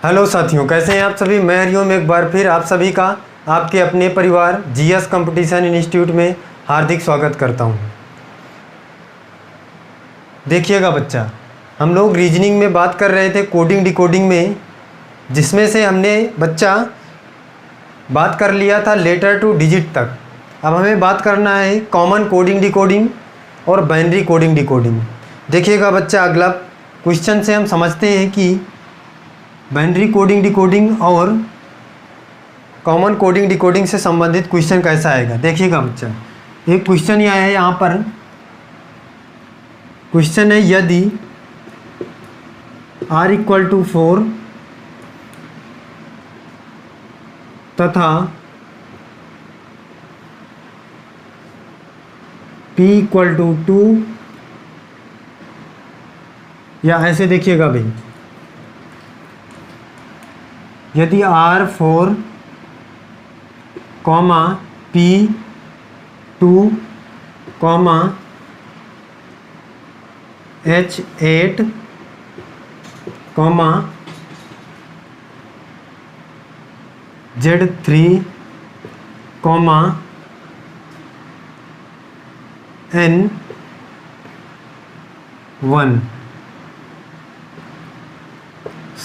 Hello साथियों, कैसे हैं आप सभी। मैं हरिओम एक बार फिर आप सभी का आपके अपने परिवार जीएस कंपटीशन इंस्टीट्यूट में हार्दिक स्वागत करता हूं। देखिएगा बच्चा, हम लोग रीजनिंग में बात कर रहे थे कोडिंग डिकोडिंग में, जिसमें से हमने बच्चा बात कर लिया था लेटर टू डिजिट तक। अब हमें बात करना है कॉमन कोडिंग डिकोडिंग और बाइनरी कोडिंग डिकोडिंग। देखिएगा बच्चा, अगला क्वेश्चन से हम समझते हैं कि बाइनरी कोडिंग डिकोडिंग और कॉमन कोडिंग डिकोडिंग से संबंधित क्वेश्चन कैसा आएगा। देखिएगा बच्चा, एक क्वेश्चन यह है, यहाँ पर क्वेश्चन है यदि r = 4 तथा p = 2, या ऐसे देखिएगा भाई, यदि R4, P2, H8, Z3, N1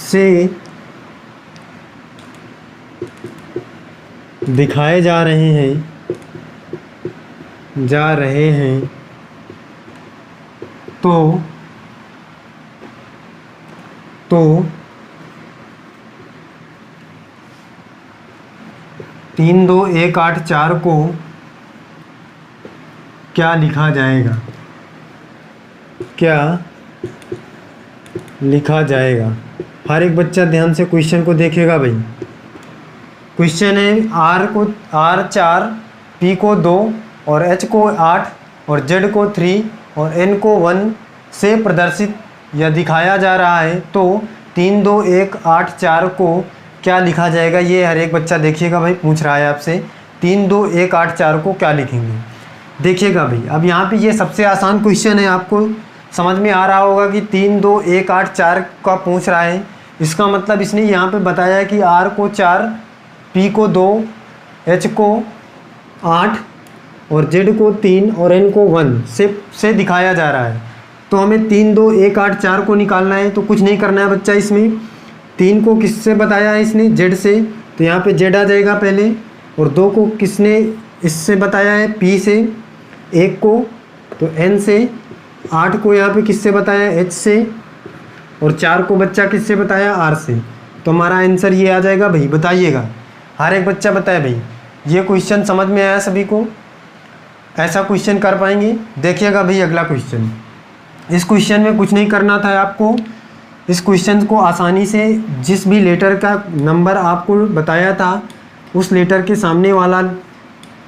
से दिखाए जा रहे हैं तो 3 2 1 8 4 को क्या लिखा जाएगा, क्या लिखा जाएगा। हर एक बच्चा ध्यान से क्वेश्चन को देखेगा भाई। क्वेश्चन है R को 4, P को 2 और H को 8 और Z को 3 और N को 1 से प्रदर्शित या दिखाया जा रहा है, तो 3 2 1 8 4 को क्या लिखा जाएगा। ये हर एक बच्चा देखिएगा भाई, पूछ रहा है आपसे 3 2 1 8 4 को क्या लिखेंगे। देखिएगा भाई, अब यहाँ पे ये सबसे आसान क्वेश्चन है, आपको समझ में आ रहा होगा कि 3 2 1 8 4 का पूछ रहा है। इसका मतलब इसने यहाँ पे बताया कि R को 4, P को 2, H को 8 और Z को 3 और N को 1 से दिखाया जा रहा है। तो हमें 3 2 1 8 4 को निकालना है। तो कुछ नहीं करना है बच्चा, इसमें 3 को किससे बताया है इसने, Z से, तो यहाँ पे Z आ जाएगा पहले। और 2 को किसने इससे बताया है, P से, 1 को तो N से, 8 को यहाँ पे किससे बताया, H से, और 4 को बच्चा किससे बताया, R से। तो हमारा आंसर ये आ जाएगा भाई। बताइएगा, हर एक बच्चा बताए भाई, ये क्वेश्चन समझ में आया सभी को, ऐसा क्वेश्चन कर पाएंगे। देखिएगा भाई अगला क्वेश्चन। इस क्वेश्चन में कुछ नहीं करना था आपको। इस क्वेश्चन को आसानी से जिस भी लेटर का नंबर आपको बताया था, उस लेटर के सामने वाला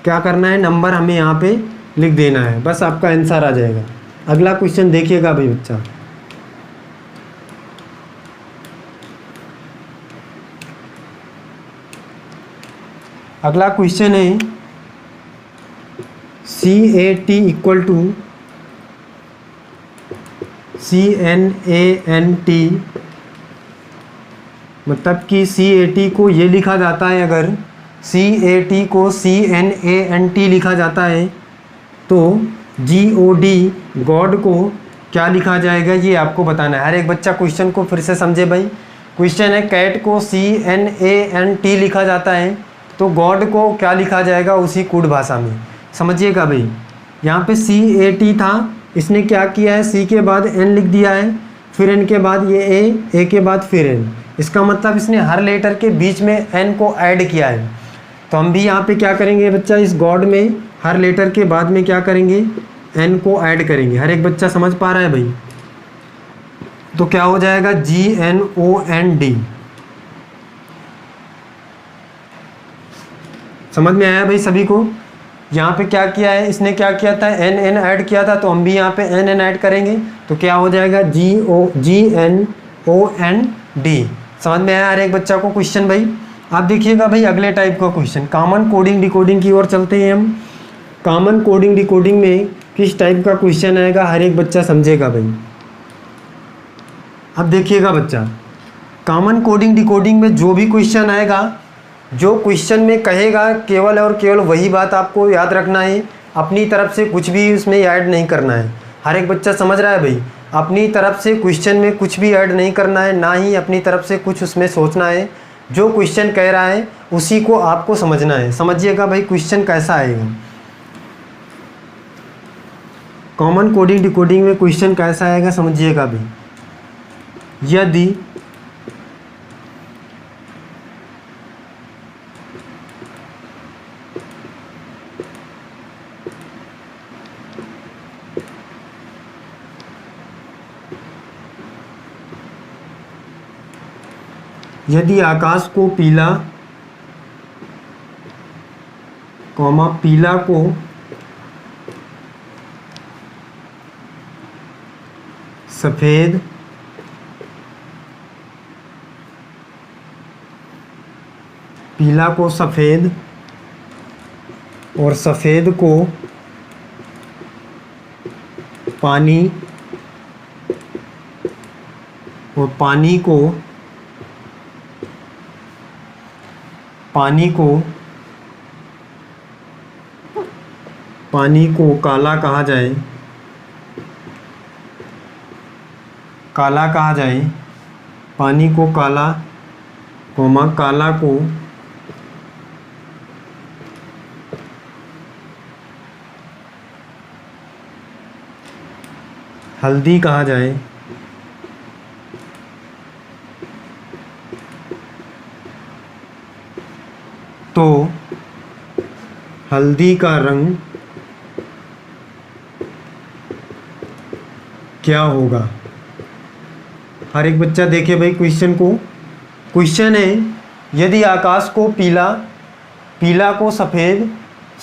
क्या करना है, नंबर हमें यहाँ पे लिख देना है, बस आपका आंसर आ जाएगा। अगला क्वेश्चन देखिएगा भाई बच्चा। अगला क्वेश्चन है CAT = CNANT, मतलब कि CAT को ये लिखा जाता है, अगर CAT को CNANT लिखा जाता है तो GOD गॉड को क्या लिखा जाएगा, ये आपको बताना है। हर एक बच्चा क्वेश्चन को फिर से समझे भाई। क्वेश्चन है कैट को CNANT लिखा जाता है, तो गॉड को क्या लिखा जाएगा उसी कूट भाषा में। समझिएगा भाई, यहाँ पे CAT था, इसने क्या किया है, C के बाद N लिख दिया है, फिर N के बाद ये A के बाद फिर N। इसका मतलब इसने हर लेटर के बीच में N को ऐड किया है। तो हम भी यहाँ पे क्या करेंगे बच्चा, इस गॉड में हर लेटर के बाद में क्या करेंगे, N को ऐड करेंगे। हर एक बच्चा समझ पा रहा है भाई। तो क्या हो जाएगा, GNOND। समझ में आया भाई सभी को। यहाँ पे क्या किया है, इसने क्या किया था, NN ऐड किया था, तो हम भी यहाँ पे NN ऐड करेंगे, तो क्या हो जाएगा, GNOND। समझ में आया हर एक बच्चा को क्वेश्चन भाई। आप देखिएगा भाई अगले टाइप का क्वेश्चन, कॉमन कोडिंग डिकोडिंग की ओर चलते हैं हम। कॉमन कोडिंग डिकोडिंग में किस टाइप का क्वेश्चन आएगा, हर एक बच्चा समझेगा भाई। अब देखिएगा बच्चा, कॉमन कोडिंग डिकोडिंग में जो भी क्वेश्चन आएगा, जो क्वेश्चन में कहेगा केवल और केवल वही बात आपको याद रखना है। अपनी तरफ से कुछ भी उसमें ऐड नहीं करना है। हर एक बच्चा समझ रहा है भाई? अपनी तरफ से क्वेश्चन में कुछ भी ऐड नहीं करना है, ना ही अपनी तरफ से कुछ उसमें सोचना है। जो क्वेश्चन कह रहा है उसी को आपको समझना है। समझिएगा भाई क्वेश्चन कैसा आएगा। कॉमन कोडिंग डिकोडिंग में क्वेश्चन कैसा आएगा समझिएगा भाई। यदि आकाश को पीला, पीला को सफ़ेद, पीला को सफ़ेद और सफ़ेद को पानी और पानी को काला कहा जाए, पानी को काला, काला को हल्दी कहा जाए, तो हल्दी का रंग क्या होगा? हर एक बच्चा देखे भाई क्वेश्चन को। क्वेश्चन है यदि आकाश को पीला, पीला को सफ़ेद,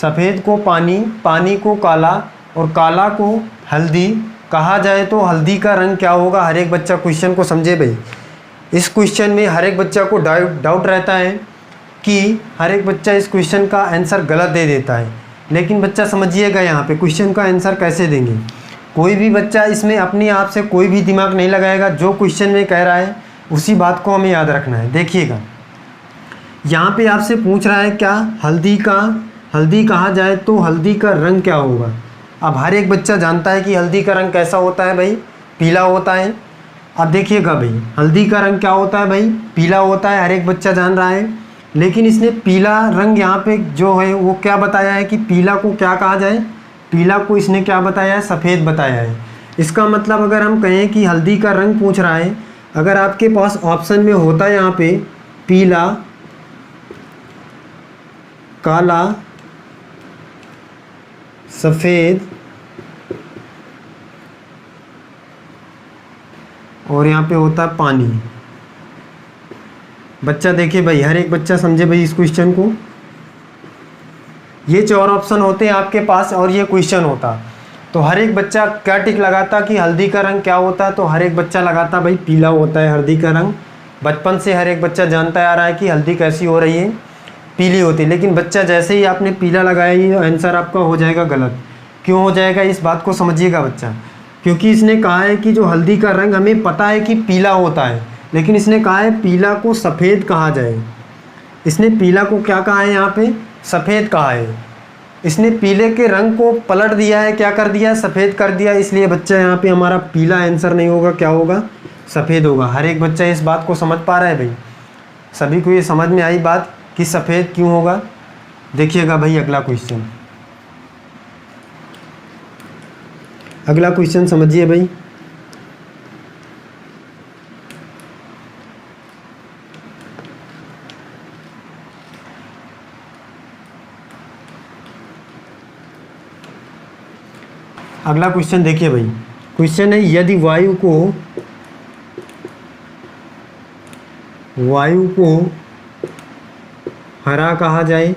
सफ़ेद को पानी, पानी को काला और काला को हल्दी कहा जाए तो हल्दी का रंग क्या होगा? हर एक बच्चा क्वेश्चन को समझे भाई। इस क्वेश्चन में हर एक बच्चा को डाउट रहता है कि हर एक बच्चा इस क्वेश्चन का आंसर गलत दे देता है, लेकिन बच्चा समझिएगा यहाँ पे क्वेश्चन का आंसर कैसे देंगे। कोई भी बच्चा इसमें अपने आप से कोई भी दिमाग नहीं लगाएगा। जो क्वेश्चन में कह रहा है उसी बात को हमें याद रखना है। देखिएगा यहाँ पे आपसे पूछ रहा है क्या हल्दी कहा जाए तो हल्दी का रंग क्या होगा। अब हर एक बच्चा जानता है कि हल्दी का रंग कैसा होता है भाई, पीला होता है। अब देखिएगा भाई हल्दी का रंग क्या होता है भाई, पीला होता है, हर एक बच्चा जान रहा है। लेकिन इसने पीला रंग यहाँ पे जो है वो क्या बताया है कि पीला को क्या कहा जाए, पीला को इसने क्या बताया है, सफ़ेद बताया है। इसका मतलब अगर हम कहें कि हल्दी का रंग पूछ रहा है, अगर आपके पास ऑप्शन में होता है यहाँ पे पीला, काला, सफ़ेद और यहाँ पे होता है पानी। बच्चा देखिए भाई, हर एक बच्चा समझे भाई इस क्वेश्चन को। ये 4 ऑप्शन होते हैं आपके पास और ये क्वेश्चन होता तो हर एक बच्चा क्या टिक लगाता कि हल्दी का रंग क्या होता है, तो हर एक बच्चा लगाता भाई पीला होता है हल्दी का रंग। बचपन से हर एक बच्चा जानता आ रहा है कि हल्दी कैसी हो रही है, पीली होती है। लेकिन बच्चा जैसे ही आपने पीला लगाया ये आंसर आपका हो जाएगा गलत। क्यों हो जाएगा इस बात को समझिएगा बच्चा, क्योंकि इसने कहा है कि जो हल्दी का रंग हमें पता है कि पीला होता है, लेकिन इसने कहा है पीला को सफ़ेद कहा जाए। इसने पीला को क्या कहा है, यहाँ पे सफ़ेद कहा है। इसने पीले के रंग को पलट दिया है, क्या कर दिया है, सफ़ेद कर दिया। इसलिए बच्चा यहाँ पे हमारा पीला आंसर नहीं होगा, क्या होगा, सफ़ेद होगा। हर एक बच्चा इस बात को समझ पा रहा है भाई, सभी को ये समझ में आई बात कि सफ़ेद क्यों होगा। देखिएगा भाई अगला क्वेश्चन, अगला क्वेश्चन समझिए भाई। अगला क्वेश्चन देखिए भाई, क्वेश्चन है यदि वायु को हरा कहा जाए,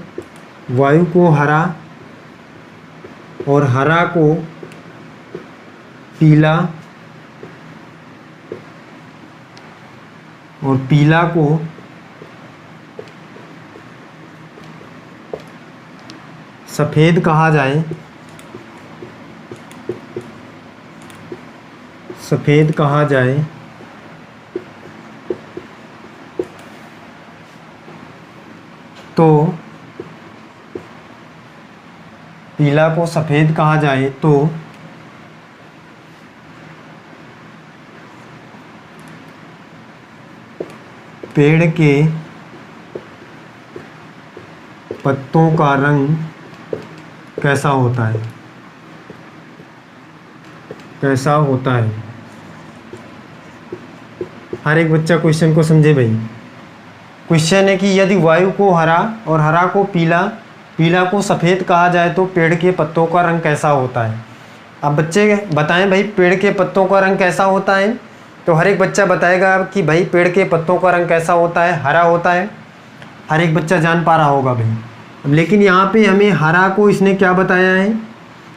वायु को हरा और हरा को पीला और पीला को सफ़ेद कहा जाए, सफ़ेद कहा जाए तो पीला को सफ़ेद कहा जाए तो पेड़ के पत्तों का रंग कैसा होता है? कैसा होता है? हर एक बच्चा क्वेश्चन को समझे भाई। क्वेश्चन है कि यदि वायु को हरा और हरा को पीला, पीला को सफ़ेद कहा जाए तो पेड़ के पत्तों का रंग कैसा होता है? अब बच्चे बताएं भाई, पेड़ के पत्तों का रंग कैसा होता है? तो हर एक बच्चा बताएगा कि भाई पेड़ के पत्तों का रंग कैसा होता है? हरा होता है। हर एक बच्चा जान पा रहा होगा भाई। अब लेकिन यहाँ पे हमें हरा को इसने क्या बताया है?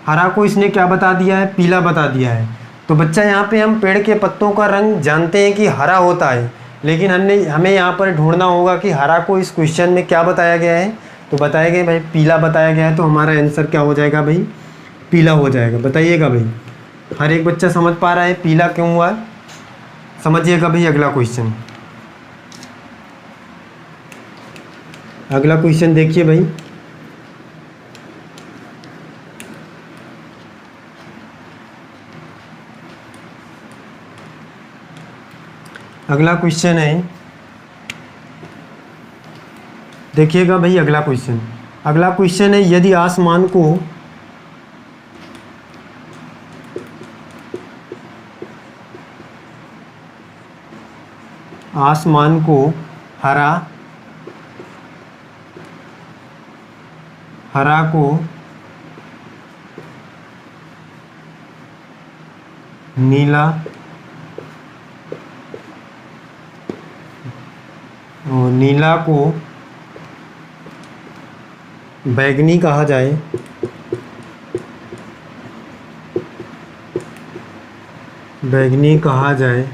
हरा को इसने क्या बता दिया है? पीला बता दिया है। तो बच्चा यहाँ पे हम पेड़ के पत्तों का रंग जानते हैं कि हरा होता है, लेकिन हमें यहाँ पर ढूंढना होगा कि हरा को इस क्वेश्चन में क्या बताया गया है। तो बताया गया भाई पीला बताया गया है, तो हमारा आंसर क्या हो जाएगा भाई? पीला हो जाएगा। बताइएगा भाई, हर एक बच्चा समझ पा रहा है पीला क्यों हुआ? समझिएगा भाई। अगला क्वेश्चन, अगला क्वेश्चन देखिए भाई। अगला क्वेश्चन है, देखिएगा भाई अगला क्वेश्चन। अगला क्वेश्चन है, यदि आसमान को हरा को नीला और नीला को बैंगनी कहा जाए, बैंगनी कहा जाए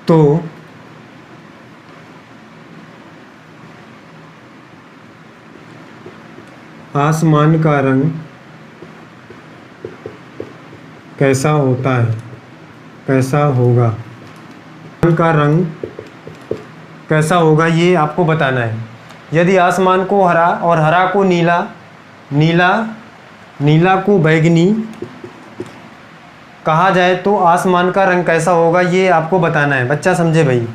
तो आसमान का रंग कैसा होता है? कैसा होगा? आसमान का रंग कैसा होगा ये आपको बताना है। यदि आसमान को हरा और हरा को नीला, नीला को बैंगनी कहा जाए तो आसमान का रंग कैसा होगा ये आपको बताना है। बच्चा समझे भाई।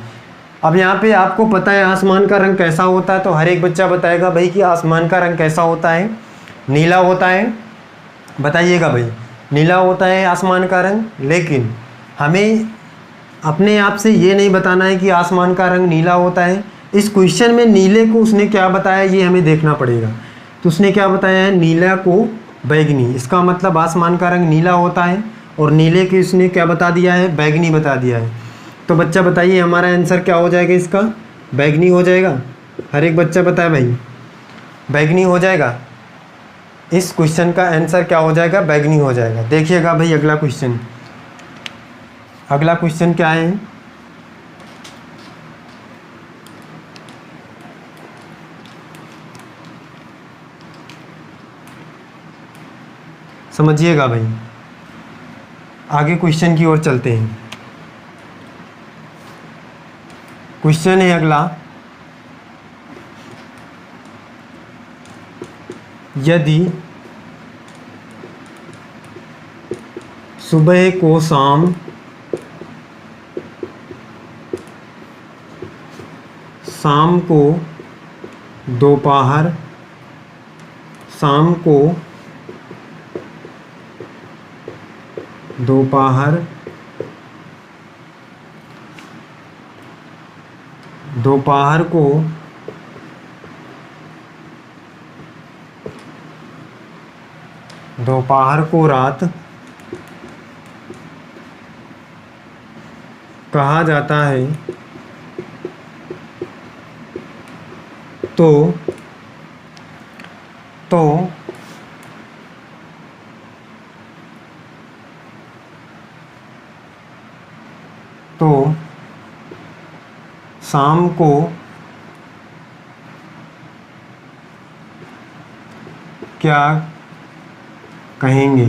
अब यहाँ पे आपको पता है आसमान का रंग कैसा होता है, तो हर एक बच्चा बताएगा भाई कि आसमान का रंग कैसा होता है? नीला होता है। बताइएगा भाई, नीला होता है आसमान का रंग। लेकिन हमें अपने आप से ये नहीं बताना है कि आसमान का रंग नीला होता है। इस क्वेश्चन में नीले को उसने क्या बताया ये हमें देखना पड़ेगा। तो उसने क्या बताया है? नीला को बैंगनी। इसका मतलब आसमान का रंग नीला होता है और नीले की उसने क्या बता दिया है? बैंगनी बता दिया है। तो बच्चा बताइए हमारा आंसर क्या हो जाएगा इसका? बैंगनी हो जाएगा। हर एक बच्चा बताए भाई, बैंगनी हो जाएगा। इस क्वेश्चन का आंसर क्या हो जाएगा? बैंगनी हो जाएगा। देखिएगा भाई अगला क्वेश्चन। अगला क्वेश्चन क्या है? समझिएगा भाई, आगे क्वेश्चन की ओर चलते हैं। क्वेश्चन है अगला, यदि सुबह को शाम, शाम को दोपहर, शाम को दोपहर, दोपहर को दोपहर को रात कहा जाता है तो शाम को क्या कहेंगे?